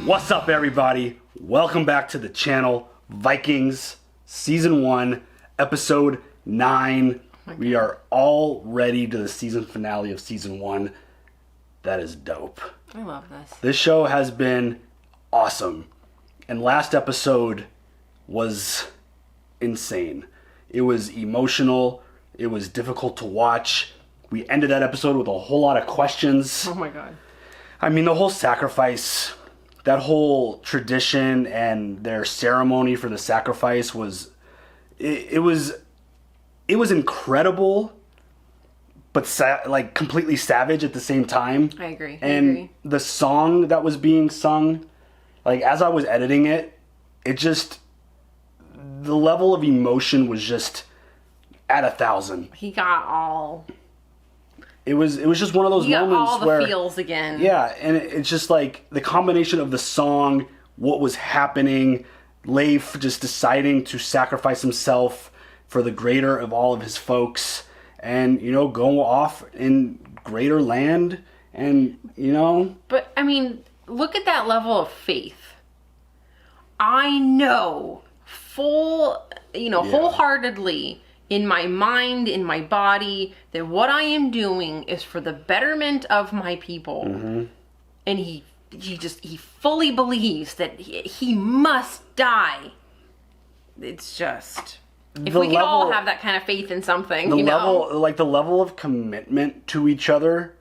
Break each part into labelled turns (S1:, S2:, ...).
S1: What's up, everybody? Welcome back to the channel. Vikings Season 1, Episode 9. We are all ready to the season finale of Season 1. That is dope.
S2: I love this.
S1: This show has been awesome. And last episode was insane. It was emotional. It was difficult to watch. We ended that episode with a whole lot of questions.
S2: Oh my god.
S1: I mean, the whole sacrifice, that whole tradition and their ceremony for the sacrifice was, it was incredible, but like completely savage at the same time.
S2: I agree.
S1: And the song that was being sung, like as I was editing it, the level of emotion was just at 1,000.
S2: He got all...
S1: It was just one of those moments
S2: all the
S1: where
S2: feels again.
S1: Yeah, and it's just like the combination of the song, what was happening, Leif just deciding to sacrifice himself for the greater of all of his folks, and go off in greater land, and
S2: But I mean, look at that level of faith. I know wholeheartedly, in my mind, in my body, that what I am doing is for the betterment of my people. Mm-hmm. And he fully believes that he must die. It's just, if we could all have that kind of faith in something,
S1: the level of commitment to each other,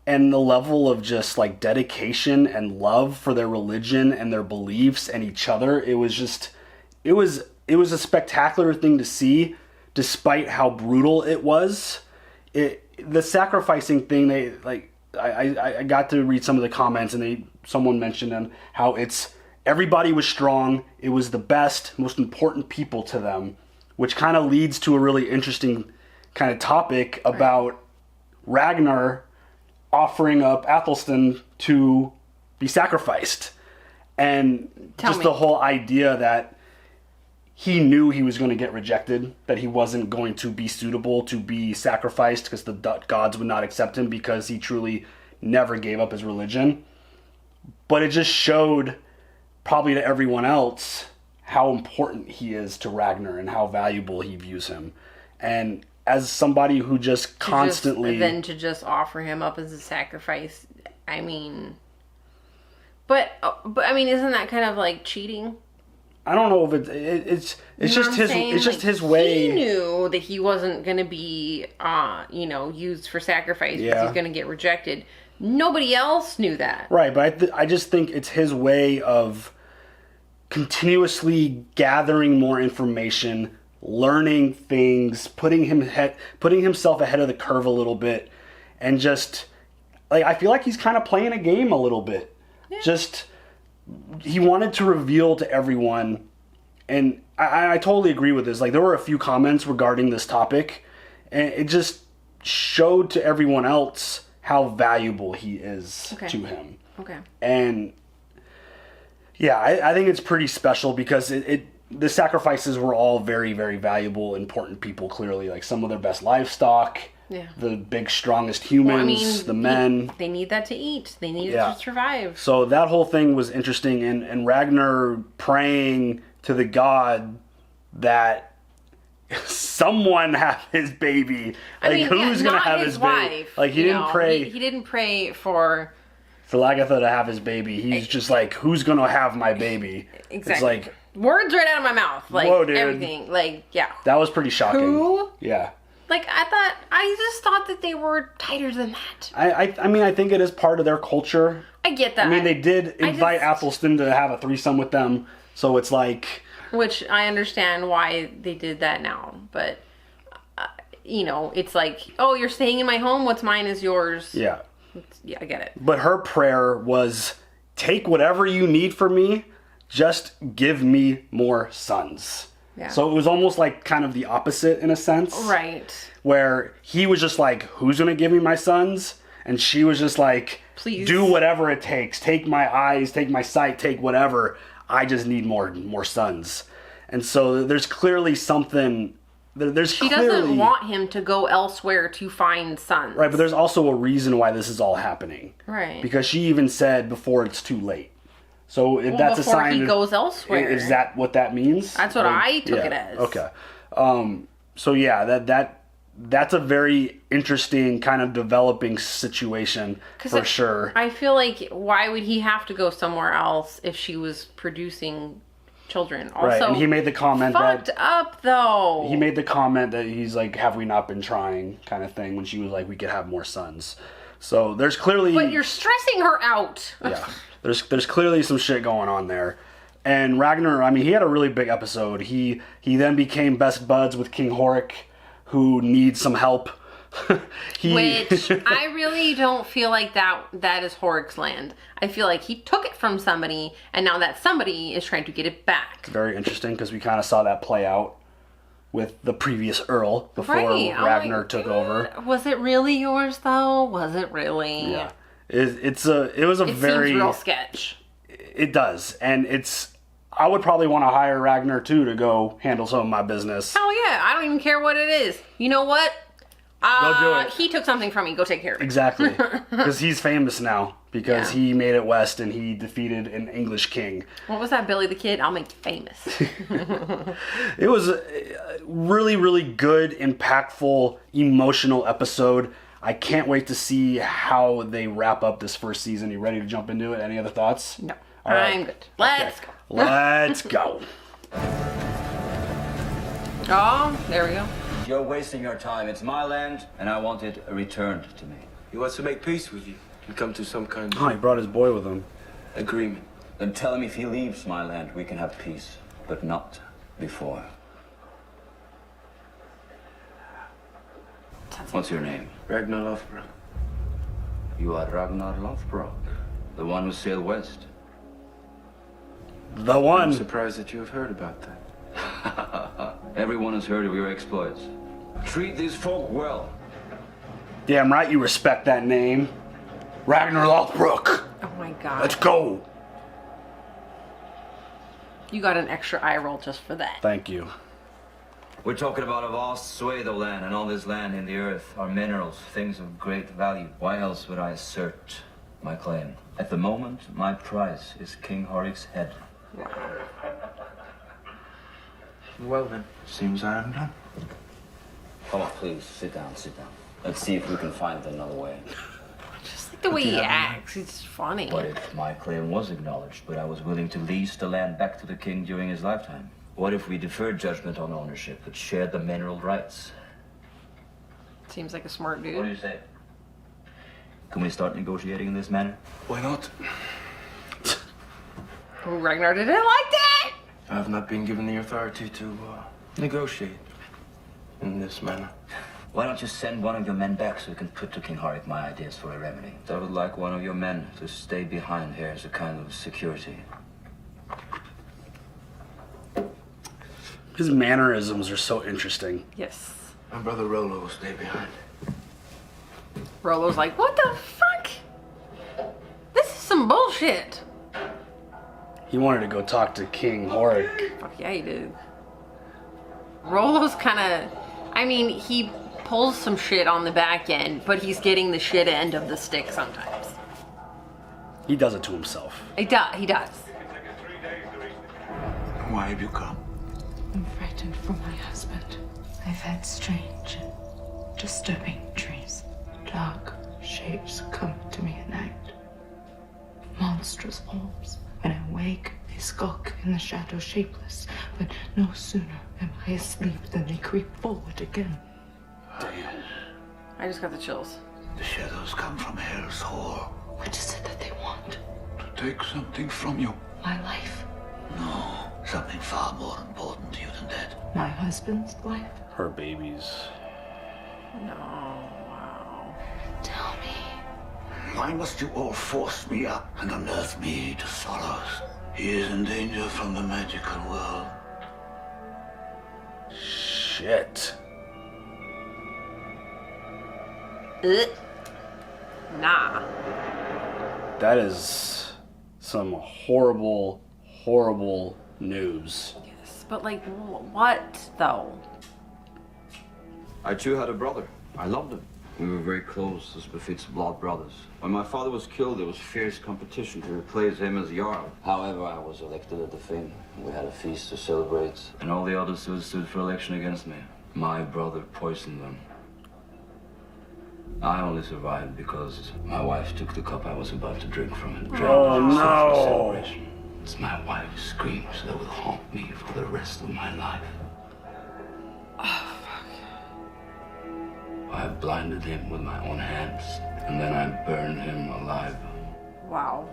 S1: and the level of just like dedication and love for their religion and their beliefs and each other, it was a spectacular thing to see. Despite how brutal it was, the sacrificing thing, I got to read some of the comments, and someone mentioned how everybody was strong. It was the best, most important people to them, which kind of leads to a really interesting kind of topic about Ragnar offering up Athelstan to be sacrificed, and the whole idea that he knew he was going to get rejected, that he wasn't going to be suitable to be sacrificed because the gods would not accept him because he truly never gave up his religion. But it just showed, probably to everyone else, how important he is to Ragnar and how valuable he views him. And as somebody who just constantly...
S2: to just offer him up as a sacrifice, I mean... But I mean, isn't that kind of like cheating?
S1: I don't know if it's just his way.
S2: He knew that he wasn't going to be used for sacrifice because he's going to get rejected. Nobody else knew that.
S1: Right, but I just think it's his way of continuously gathering more information, learning things, putting himself ahead of the curve a little bit, and just like I feel like he's kind of playing a game a little bit. Yeah. He wanted to reveal to everyone, and I totally agree with this. Like, there were a few comments regarding this topic, and it just showed to everyone else how valuable he is to him. Okay. And yeah, I think it's pretty special because the sacrifices were all very, very valuable, important people, clearly. Like, some of their best livestock. Yeah. The big, strongest humans, the men.
S2: They need that to eat. They need it to survive.
S1: So that whole thing was interesting. And Ragnar praying to the god that someone have his baby. Who's going to have his baby? Like, he didn't pray.
S2: He didn't pray for
S1: Lagatha to have his baby. He's just like, who's going to have my baby?
S2: Exactly.
S1: It's like...
S2: words right out of my mouth. Like,
S1: whoa, dude.
S2: Everything. Like, yeah.
S1: That was pretty shocking.
S2: Who?
S1: Yeah.
S2: Like, I just thought that they were tighter than that.
S1: I mean, I think it is part of their culture.
S2: I get that.
S1: I mean, they did invite Athelstan to have a threesome with them, so it's like...
S2: Which I understand why they did that now, but, it's like, oh, you're staying in my home, what's mine is yours.
S1: Yeah.
S2: Yeah, I get it.
S1: But her prayer was, take whatever you need from me, just give me more sons. Yeah. So it was almost like kind of the opposite in a sense.
S2: Right.
S1: Where he was just like, who's going to give me my sons? And she was just like, please do whatever it takes. Take my eyes, take my sight, take whatever. I just need more sons. And so there's clearly something
S2: She doesn't want him to go elsewhere to find sons.
S1: Right, but there's also a reason why this is all happening.
S2: Right.
S1: Because she even said before it's too late. So if that's a sign,
S2: he goes elsewhere.
S1: Is that what that means?
S2: That's what I took it as.
S1: Okay. So yeah, that's a very interesting kind of developing situation for sure.
S2: I feel like why would he have to go somewhere else if she was producing children? Also,
S1: right, and he made the comment
S2: fucked up though.
S1: He made the comment that he's like, "Have we not been trying?" kind of thing when she was like, "We could have more sons." So there's clearly.
S2: But you're stressing her out.
S1: Yeah, there's clearly some shit going on there. And Ragnar, I mean, he had a really big episode. He then became best buds with King Horik, who needs some help.
S2: Which I really don't feel like that is Horik's land. I feel like he took it from somebody, and now that somebody is trying to get it back.
S1: Very interesting, because we kind of saw that play out with the previous Earl before Ragnar took over.
S2: Was it really yours though? Was it really?
S1: Yeah, it was a very
S2: seems real sketch.
S1: It does, and I would probably want to hire Ragnar too to go handle some of my business.
S2: Hell yeah, I don't even care what it is. You know what?
S1: Go do it.
S2: He took something from me. Go take care of it.
S1: Exactly, because he's famous now because he made it west and he defeated an English king.
S2: What was that, Billy the Kid? I'll make you famous.
S1: It was a really, really good, impactful, emotional episode. I can't wait to see how they wrap up this first season. You ready to jump into it? Any other thoughts?
S2: No.
S1: All right.
S2: I'm good. Let's go.
S1: Let's go.
S2: Oh, there we go.
S3: You're wasting your time. It's my land, and I want it returned to me.
S4: He wants to make peace with you and come to some kind
S1: Oh,
S4: of
S1: he brought his boy with him.
S4: agreement.
S3: Then tell him if he leaves my land, we can have peace, but not before. What's your name?
S4: Ragnar Lothbrok.
S3: You are Ragnar Lothbrok, the one who sailed west.
S1: The
S4: I'm
S1: one.
S4: surprised that you have heard about that.
S3: Everyone has heard of your exploits. Treat these folk well.
S1: Damn right you respect that name. Ragnar Lothbrok.
S2: Oh my god.
S1: Let's go.
S2: You got an extra eye roll just for that.
S1: Thank you.
S3: We're talking about a vast swathe of land, and all this land in the earth are minerals, things of great value. Why else would I assert my claim? At the moment, my prize is King Horik's head.
S4: Well then, seems I am done.
S3: Come on, please, sit down, sit down. Let's see if we can find another way.
S2: Just like the way he acts, it's funny.
S3: What if my claim was acknowledged, but I was willing to lease the land back to the king during his lifetime? What if we deferred judgment on ownership, but shared the mineral rights?
S2: Seems like a smart dude.
S3: What do you say? Can we start negotiating in this manner?
S4: Why not?
S2: Oh, Ragnar didn't like that!
S4: I have not been given the authority to negotiate in this manner.
S3: Why don't you send one of your men back so we can put to King Horik my ideas for a remedy? I would like one of your men to stay behind here as a kind of security.
S1: His mannerisms are so interesting.
S2: Yes.
S4: My brother Rolo will stay behind.
S2: Rolo's like, what the fuck? This is some bullshit.
S1: He wanted to go talk to King Horik.
S2: Fuck yeah, he did. Rolo's kind of, I mean, he pulls some shit on the back end, but he's getting the shit end of the stick sometimes.
S1: He does it to himself.
S2: He does.
S4: Why have you come?
S5: I'm frightened for my husband. I've had strange and disturbing dreams. Dark shapes come to me at night. Monstrous forms. When I wake, they skulk in the shadow shapeless. But no sooner am I asleep than they creep forward again.
S1: Damn.
S2: I just got the chills.
S6: The shadows come from Hell's Whore
S5: What is it that they want?
S6: to take something from you.
S5: My life?
S6: No, something far more important to you than that.
S5: My husband's life?
S1: Her babies.
S2: No, wow.
S5: Tell me.
S6: Why must you all force me up and unearth me to sorrows? He is in danger from the magical world.
S1: Shit.
S2: Nah.
S1: That is some horrible, horrible news.
S2: Yes, but like, what though?
S3: I too had a brother. I loved him. We were very close, as befits blood brothers. When my father was killed, there was fierce competition to replace him as Jarl. However, I was elected at the Finn. We had a feast to celebrate, and all the others who stood for election against me. My brother poisoned them. I only survived because my wife took the cup I was about to drink from and drank
S1: Oh,
S3: for
S1: no.
S3: celebration. It's my wife's screams that will haunt me for the rest of my life. I blinded him with my own hands, and then I burned him alive.
S2: Wow.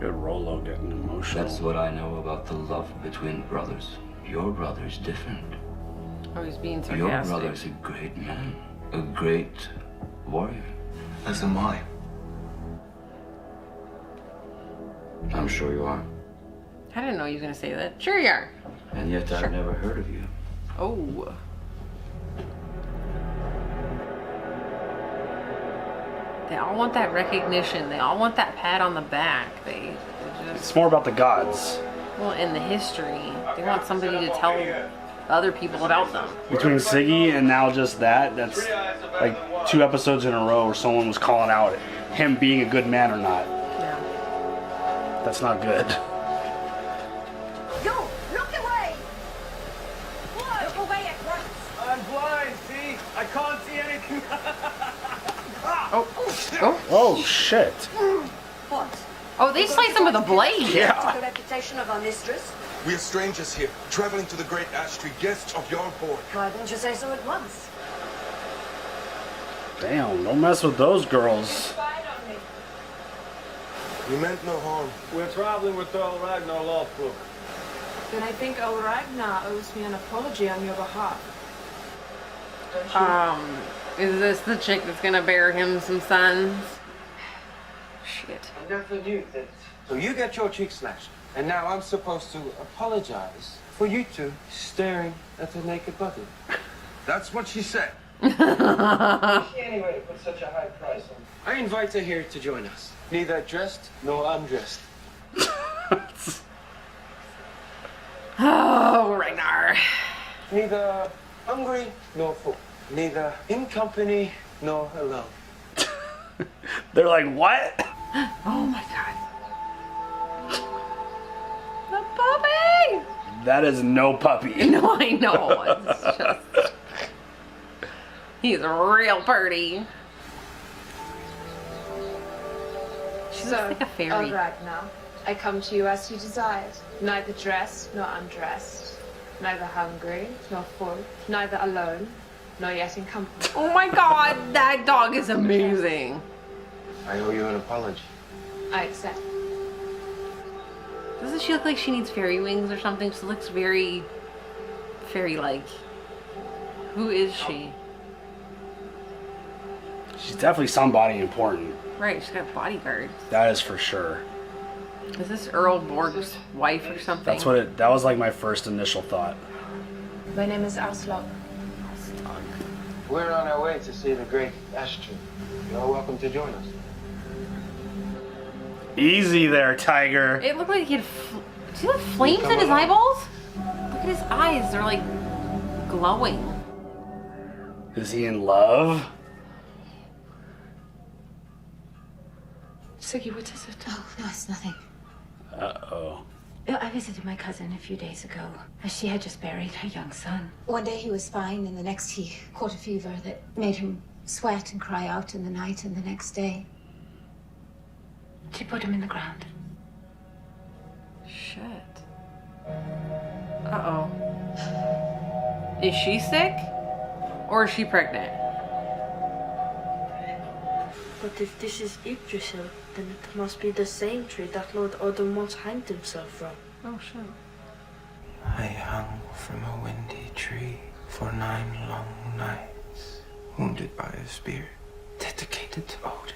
S1: Good Rolo getting emotional.
S3: That's what I know about the love between brothers. Your brother's different.
S2: Oh, he's being
S3: Your
S2: sarcastic.
S3: brother's a great man, a great warrior.
S4: As am I.
S3: I'm sure you are.
S2: I didn't know you were going to say that. Sure you are.
S3: And yet I've never heard of you.
S2: Oh. They all want that recognition. They all want that pat on the back. They just,
S1: It's more about the gods.
S2: well, in the history, they want somebody to tell other people about them.
S1: Between Siggy and now just that's like 2 episodes in a row where someone was calling out him being a good man or not.
S2: Yeah.
S1: That's not good.
S7: Yo, look away! Look away at once!
S4: I'm blind, see? I can't see anything.
S1: Oh shit.
S7: What?
S2: Oh, they sliced him with a blade.
S1: Yeah.
S7: The reputation of our mistress?
S8: We are strangers here, traveling to the great ash tree, guests of Jarl Borg.
S7: Why didn't you say so at once?
S1: Damn, don't mess with those girls.
S8: We meant no harm.
S4: We're traveling with Earl Ragnar Lothbrok.
S5: Then I think old Ragnar owes me an apology on your behalf.
S2: Is this the chick that's gonna bear him some sons? Shit.
S4: I never knew that. So you get your cheek slashed, and now I'm supposed to apologize for you two staring at the naked body.
S8: That's what she said.
S4: Anyway, to put such a high price on. I invite her here to join us. Neither dressed nor undressed.
S2: Oh, Ragnar.
S4: Neither hungry nor full. Neither in company nor alone.
S1: They're like, what?
S2: Oh my god. The puppy!
S1: That is no puppy.
S2: No, I know. It's just. He's real pretty. She's
S5: So,
S2: like a fairy.
S5: old Ragnar, I come to you as you desired. Neither dressed nor undressed. Neither hungry nor full. Neither alone nor yet in company.
S2: Oh my god, that dog is amazing.
S4: I owe you an apology.
S5: I accept.
S2: Doesn't she look like she needs fairy wings or something? She looks very fairy-like. Who is she?
S1: She's definitely somebody important.
S2: Right, she's got bodyguards.
S1: That is for sure.
S2: Is this Earl Borg's wife or something?
S1: That's what that was like my first initial thought.
S5: My name is Aslog.
S4: We're on our way to see the great ash tree. You're welcome to join us.
S1: Easy there, Tiger.
S2: It looked like he had. Do you have flames in his eyeballs? Look at his eyes. They're like glowing.
S1: Is he in love?
S5: Siggy, what is it?
S7: Oh, no, it's nothing.
S1: Uh-oh.
S7: I visited my cousin a few days ago. She had just buried her young son. One day he was fine, and the next he caught a fever that made him sweat and cry out in the night, and the next day she put him in the ground.
S2: Shit. Uh-oh. Is she sick? Or is she pregnant?
S9: But if this is Yggdrasil, then it must be the same tree that Lord Odin once hanged himself from.
S2: Oh, shit.
S10: I hung from a windy tree for 9 long nights, wounded by a spear, dedicated to Odin.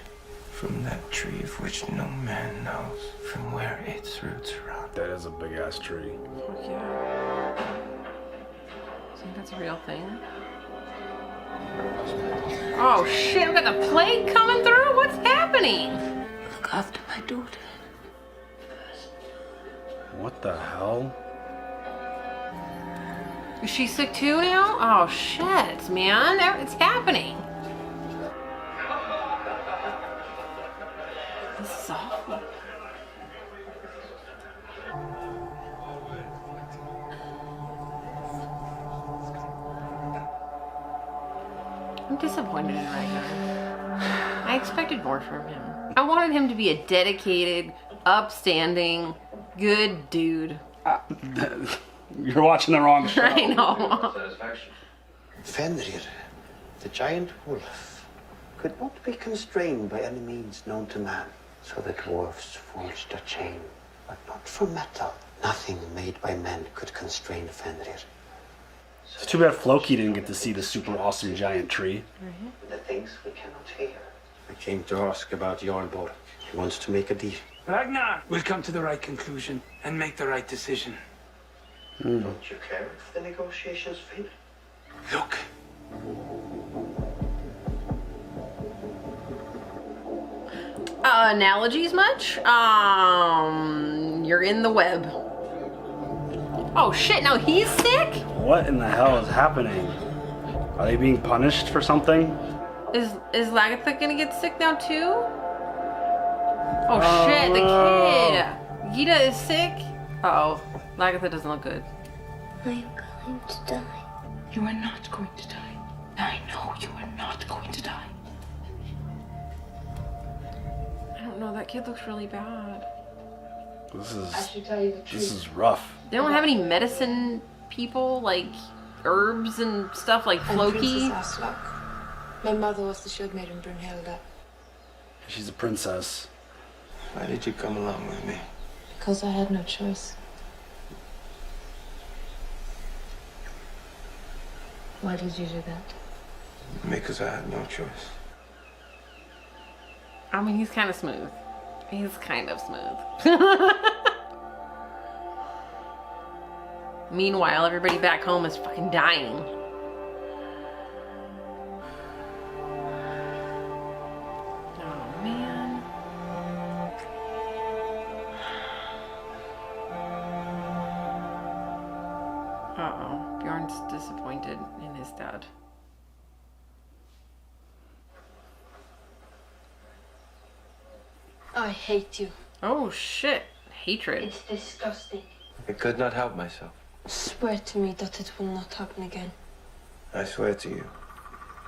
S10: From that tree of which no man knows from where its roots run.
S1: That is a big-ass tree.
S2: Fuck yeah. Do you think that's a real thing? Oh shit, we got the plague coming through? What's happening?
S7: Look after my daughter.
S1: What the hell?
S2: Is she sick too now? Oh shit, man. It's happening. This is awful. I'm disappointed in Ragnar. I expected more from him. I wanted him to be a dedicated, upstanding, good dude.
S1: You're watching the wrong show.
S2: I know.
S11: Fenrir, the giant wolf, could not be constrained by any means known to man. So the dwarfs forged a chain, but not from metal. Nothing made by men could constrain Fenrir.
S1: It's too bad Floki didn't get to see the super awesome giant tree.
S11: The things we cannot hear. I came to ask about Jarl Borg. He wants to make a deal.
S10: Ragnar will come to the right conclusion and make the right decision.
S11: Don't you care if the negotiations fail?
S10: Look.
S2: Analogies much? You're in the web. Oh shit, now he's sick?
S1: What in the hell is happening? Are they being punished for something?
S2: Is Lagatha gonna get sick now too? Oh shit, the kid! Gita is sick? Uh-oh. Lagatha doesn't look good.
S12: I am going to die.
S5: You are not going to die. I know you are not going to die.
S2: I don't know, that kid looks really bad.
S1: This
S7: I should tell you the truth.
S1: This is rough.
S2: They don't have any medicine people, like herbs and stuff like Floki?
S5: Princess Aslak. My mother was the shield maiden Brunhilde.
S1: She's a princess.
S10: Why did you come along with me?
S5: Because I had no choice. Why did you do that?
S10: Because I had no choice.
S2: I mean, he's kind of smooth. He's kind of smooth. Meanwhile, everybody back home is fucking dying. Oh, man. Uh-oh. Bjorn's disappointed in his dad.
S9: I hate you.
S2: Oh, shit. Hatred.
S9: It's disgusting.
S10: I could not help myself.
S9: Swear to me that it will not happen again.
S10: I swear to you,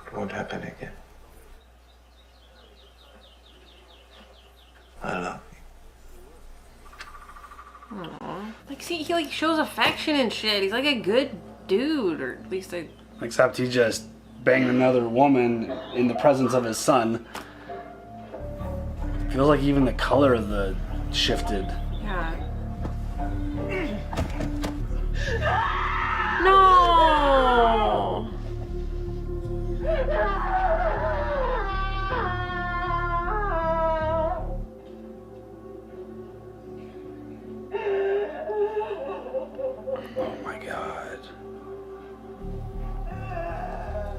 S10: it won't happen again. I love you.
S2: Aww. Like, see, he like shows affection and shit. He's like a good dude, or at least a...
S1: Except he just banged another woman in the presence of his son. Feels like even the color of the shifted.
S2: Yeah. No!
S1: Oh my god.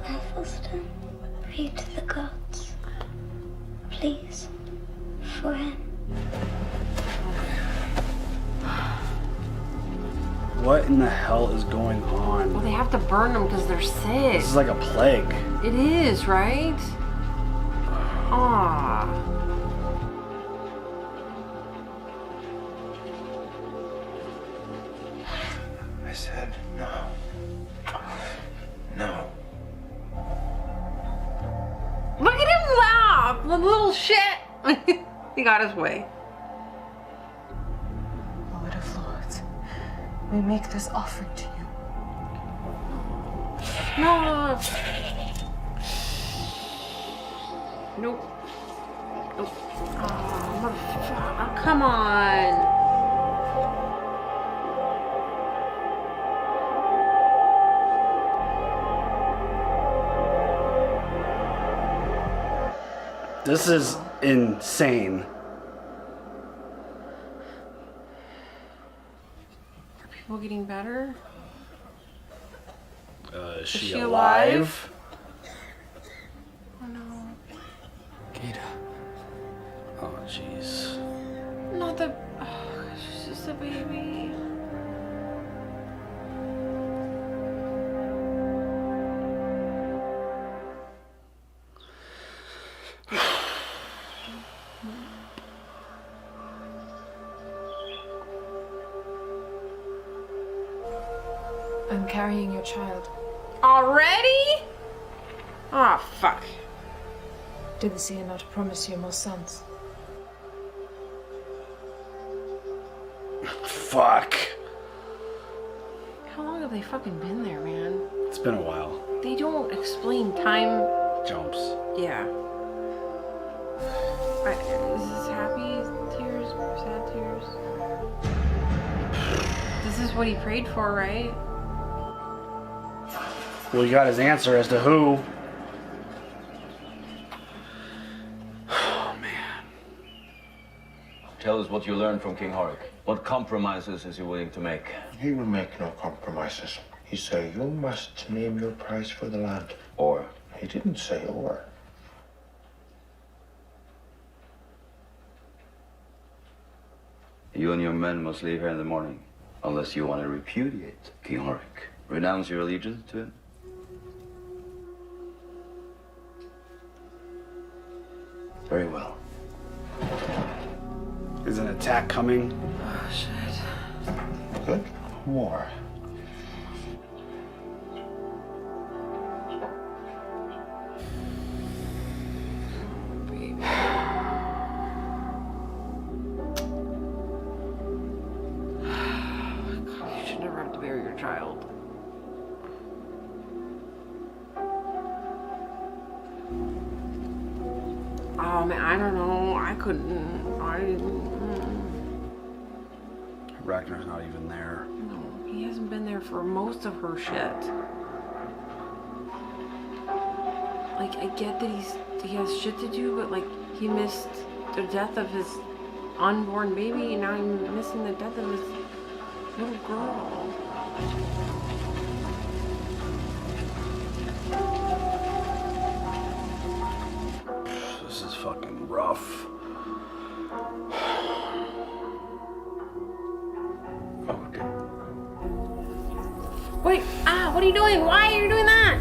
S12: Athelstan, pray to the gods. Please. For him.
S1: What in the hell is going on?
S2: Well, they have to burn them because they're sick.
S1: This is like a plague.
S2: It is, right? Aww.
S10: I said no. No.
S2: Look at him laugh! The little shit! He got his way.
S5: Lord of Lords, we make this offering to you.
S2: No! Nope. Nope. Oh, motherfucker. Oh, come on.
S1: This is insane.
S2: Are people getting better?
S1: Is she alive?
S2: Oh no.
S10: Gita.
S1: Oh jeez.
S2: Not the... Oh, she's just a baby.
S5: carrying your child.
S2: Already? Oh, fuck.
S5: Did the seer not promise you more sons?
S1: Fuck.
S2: How long have they fucking been there, man?
S1: It's been a while.
S2: They don't explain time.
S1: Jumps.
S2: Yeah. Is this happy tears? Sad tears? This is what he prayed for, right?
S1: Well, he got his answer as to who. Oh, man.
S3: Tell us what you learned from King Horik. What compromises is he willing to make?
S10: He will make no compromises. He said, you must name your price for the land.
S3: Or?
S10: He didn't say or.
S3: You and your men must leave here in the morning, unless you want to repudiate King Horik. Renounce your allegiance to him. Very well.
S1: Is an attack coming?
S2: Oh, shit.
S10: Good war.
S2: You should never have to bury your child. Oh man, I don't know. I couldn't.
S1: Ragnar's not even there.
S2: No, he hasn't been there for most of her shit. Like, I get that he has shit to do, but like, he missed the death of his unborn baby, and now he's missing the death of his little girl.
S1: This is fucking rough.
S10: Okay.
S2: Wait, what are you doing? Why are you doing that?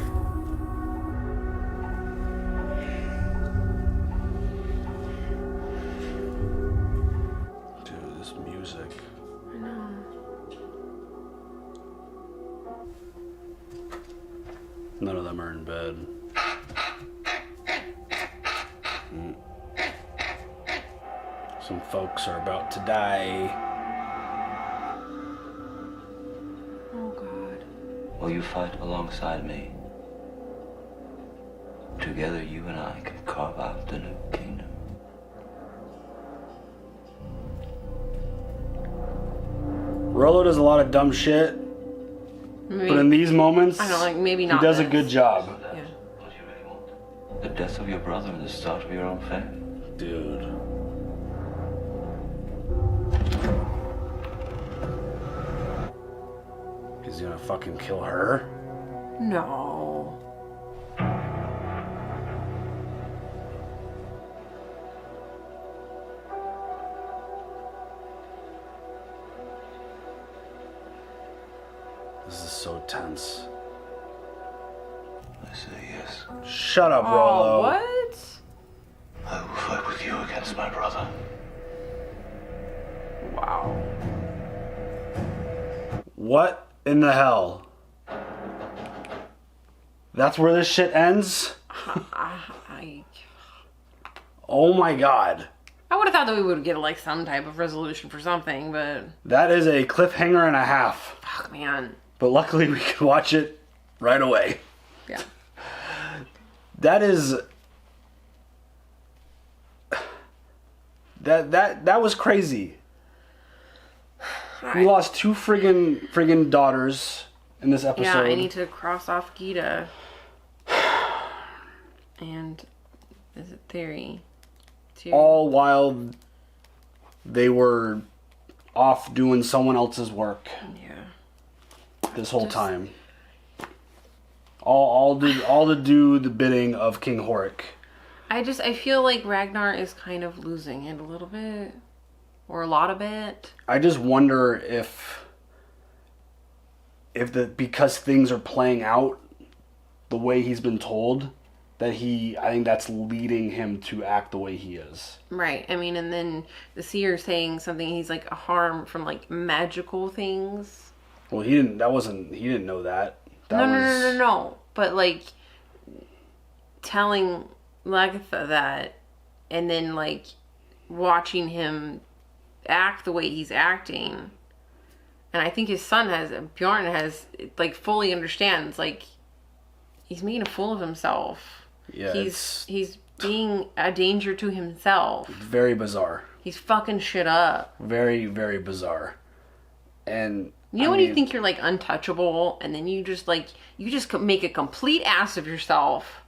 S1: Dude, this music.
S2: I know.
S1: None of them are in bed. Some folks are about to die.
S2: Oh God.
S3: Will you fight alongside me? Together you and I can carve out the new kingdom.
S1: Rollo does a lot of dumb shit,
S2: Maybe,
S1: but in these moments,
S2: I don't know, like maybe not.
S1: he does a
S2: this.
S1: good job.
S2: Yeah.
S3: What do you really want? The death of your brother and the start of your own family?
S1: Dude. He's gonna fucking kill her?
S2: No.
S1: This is so tense.
S3: I say yes.
S1: Shut up, Rollo.
S2: Oh, what?
S3: I will fight with you against my brother.
S2: Wow.
S1: What in the hell? That's where this shit ends? Oh my god.
S2: I would have thought that we would get like some type of resolution for something, but
S1: That is a cliffhanger and a half.
S2: fuck, man.
S1: But luckily we could watch it right away.
S2: Yeah.
S1: That is... That was crazy. We lost two friggin' daughters in this episode.
S2: Yeah, I need to cross off Gita. And is it Theory? Too.
S1: All while they were off doing someone else's work.
S2: Yeah.
S1: This whole time. All to do the bidding of King Horik.
S2: I feel like Ragnar is kind of losing it a little bit. Or a lot of it.
S1: I just wonder if because things are playing out the way he's been told, that I think that's leading him to act the way he is.
S2: Right. I mean, and then the seer saying something, he's like a harm from like magical things.
S1: Well, he didn't know that.
S2: No. But, like, telling Lagatha that, and then, like, watching him act the way he's acting. And I think his son Bjorn has, like, fully understands, like, he's making a fool of himself.
S1: Yeah,
S2: he's being a danger to himself.
S1: Very bizarre.
S2: He's fucking shit up.
S1: Very, very bizarre. And
S2: you know when you think you're, like, untouchable, and then you just make a complete ass of yourself.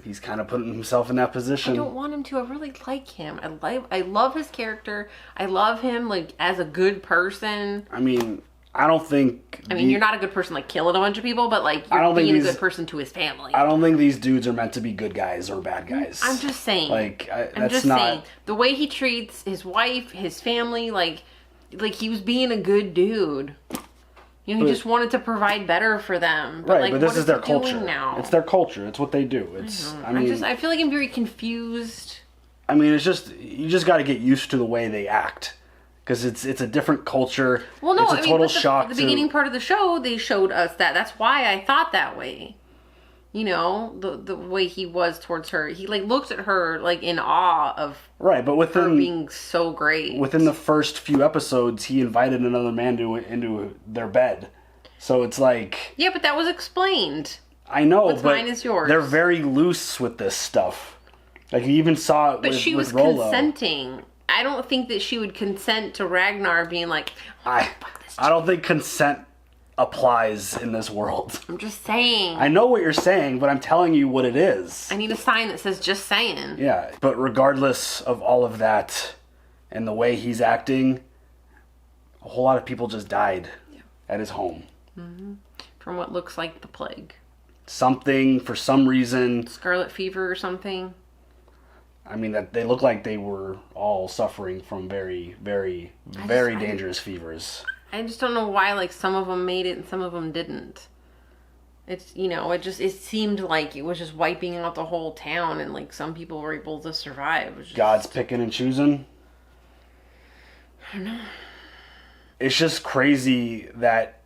S1: He's kind of putting himself in that position.
S2: I don't want him to. I really like him. I love his character. I love him, like, as a good person.
S1: I mean, I don't think...
S2: you're not a good person, like, killing a bunch of people, but, like, you're being a good person to his family.
S1: I don't think these dudes are meant to be good guys or bad guys.
S2: I'm just saying.
S1: Like,
S2: I'm just saying. The way he treats his wife, his family, like he was being a good dude. You know, he just wanted to provide better for them. But,
S1: right,
S2: like,
S1: but this
S2: what
S1: is their culture.
S2: Now?
S1: It's their culture. It's what they do.
S2: I feel like I'm very confused.
S1: I mean, it's just, you just got to get used to the way they act. Because it's a different culture.
S2: Well, no,
S1: it's a total shock.
S2: The beginning part of the show, they showed us that. That's why I thought that way. You know, the way he was towards her. He, like, looked at her, like, in awe of her being so great.
S1: Within the first few episodes, he invited another man into their bed. So it's like...
S2: Yeah, but that was explained.
S1: I know,
S2: What's
S1: but
S2: mine is yours.
S1: They're very loose with this stuff. Like, you even saw it
S2: but
S1: with
S2: she was
S1: Rollo.
S2: consenting. I don't think that she would consent to Ragnar being like,
S1: I don't think consent applies in this world.
S2: I'm just saying.
S1: I know what you're saying, but I'm telling you what it is.
S2: I need a sign that says just saying.
S1: Yeah, but regardless of all of that and the way he's acting, a whole lot of people just died at his home.
S2: Mm-hmm. From what looks like the plague.
S1: Something, for some reason...
S2: Scarlet fever or something.
S1: I mean, that they look like they were all suffering from very, very, very dangerous fevers.
S2: I just don't know why, like, some of them made it and some of them didn't. It's, you know, it seemed like it was just wiping out the whole town, and, like, some people were able to survive. It was just...
S1: God's picking and choosing?
S2: I don't know.
S1: It's just crazy that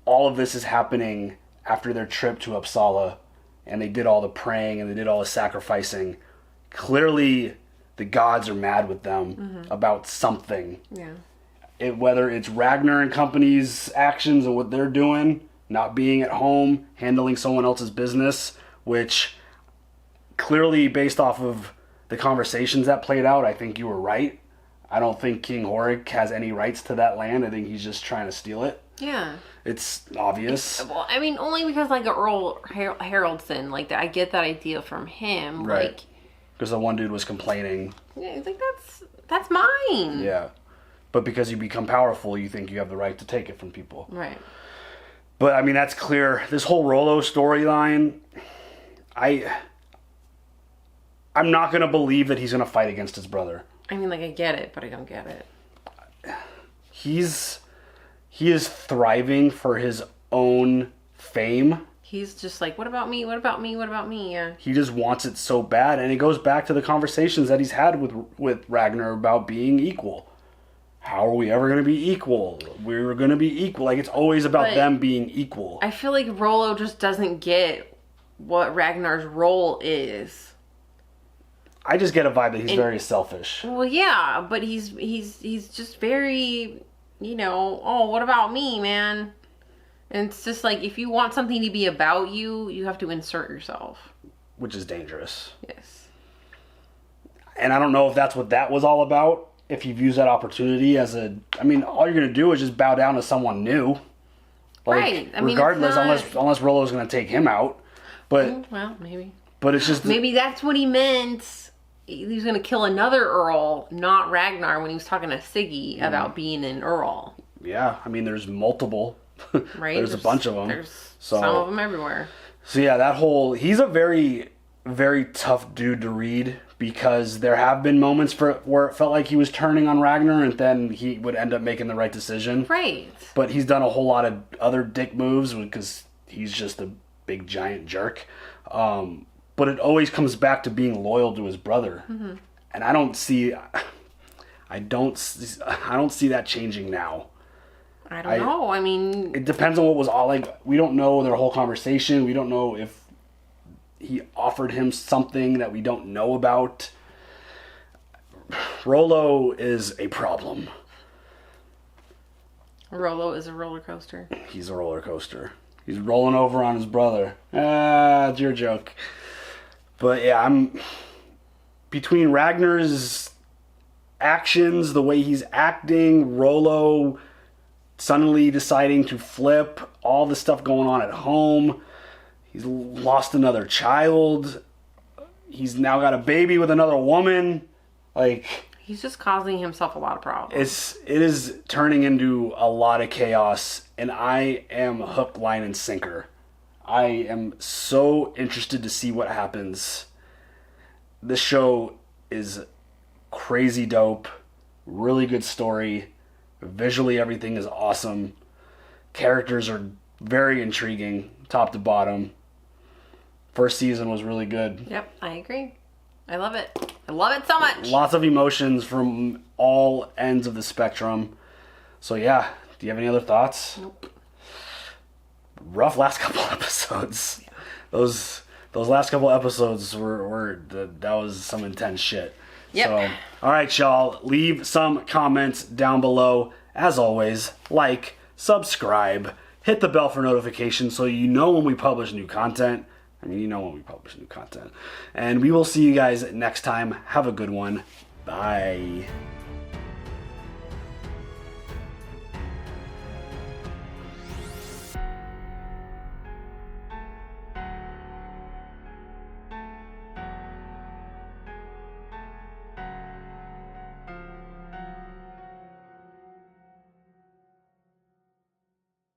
S1: all of this is happening after their trip to Uppsala, and they did all the praying and they did all the sacrificing. Clearly, the gods are mad with them about something.
S2: Yeah.
S1: Whether it's Ragnar and company's actions and what they're doing, not being at home, handling someone else's business, which clearly, based off of the conversations that played out, I think you were right. I don't think King Horik has any rights to that land. I think he's just trying to steal it.
S2: Yeah.
S1: It's obvious.
S2: Well, I mean, only because, like, Earl Haraldson, like, I get that idea from him.
S1: Right.
S2: Like,
S1: because the one dude was complaining.
S2: Yeah, he's like, that's mine.
S1: Yeah. But because you become powerful, you think you have the right to take it from people.
S2: Right.
S1: But, I mean, that's clear. This whole Rollo storyline, I'm not going to believe that he's going to fight against his brother.
S2: I mean, like, I get it, but I don't get it.
S1: He is thriving for his own fame.
S2: He's just like, what about me? What about me? What about me? Yeah.
S1: He just wants it so bad. And it goes back to the conversations that he's had with Ragnar about being equal. How are we ever going to be equal? We're going to be equal. Like, it's always about them being equal.
S2: I feel like Rollo just doesn't get what Ragnar's role is.
S1: I just get a vibe that he's very selfish.
S2: Well, yeah, but he's just very, you know, oh, what about me, man? And it's just like, if you want something to be about you, you have to insert yourself.
S1: Which is dangerous.
S2: Yes.
S1: And I don't know if that's what that was all about. If you've used that opportunity as I mean, all you're going to do is just bow down to someone new. Like,
S2: right. I mean,
S1: regardless, unless Rollo's going to take him out. But
S2: well, maybe.
S1: But it's just...
S2: Maybe that's what he meant. He was going to kill another Earl, not Ragnar, when he was talking to Siggy about being an Earl.
S1: Yeah. I mean, there's multiple.
S2: Right?
S1: There's a bunch of them.
S2: There's some of them everywhere.
S1: So yeah, he's a very, very tough dude to read, because there have been moments where it felt like he was turning on Ragnar, and then he would end up making the right decision.
S2: Right.
S1: But he's done a whole lot of other dick moves because he's just a big giant jerk. But it always comes back to being loyal to his brother. Mm-hmm. And I don't see that changing now.
S2: I don't know. I mean,
S1: it depends on what was all like. We don't know their whole conversation. We don't know if he offered him something that we don't know about. Rollo is a problem.
S2: Rollo is a roller coaster.
S1: He's a roller coaster. He's rolling over on his brother. It's your joke. But yeah, I'm between Ragnar's actions, the way he's acting, Rollo suddenly deciding to flip, all the stuff going on at home. He's lost another child. He's now got a baby with another woman. Like,
S2: he's just causing himself a lot of problems.
S1: It is turning into a lot of chaos, and I am hook, line, and sinker. I am so interested to see what happens. This show is crazy dope. Really good story. Visually, everything is awesome. Characters are very intriguing, top to bottom. First season was really good.
S2: Yep, I agree. I love it. I love it so much.
S1: Lots of emotions from all ends of the spectrum. So yeah, do you have any other thoughts?
S2: Nope.
S1: Rough last couple episodes. Yeah. Those last couple episodes that was some intense shit.
S2: Yep.
S1: So, all right, y'all, leave some comments down below. As always, like, subscribe, hit the bell for notifications so you know when we publish new content. I mean, you know when we publish new content. And we will see you guys next time. Have a good one. Bye.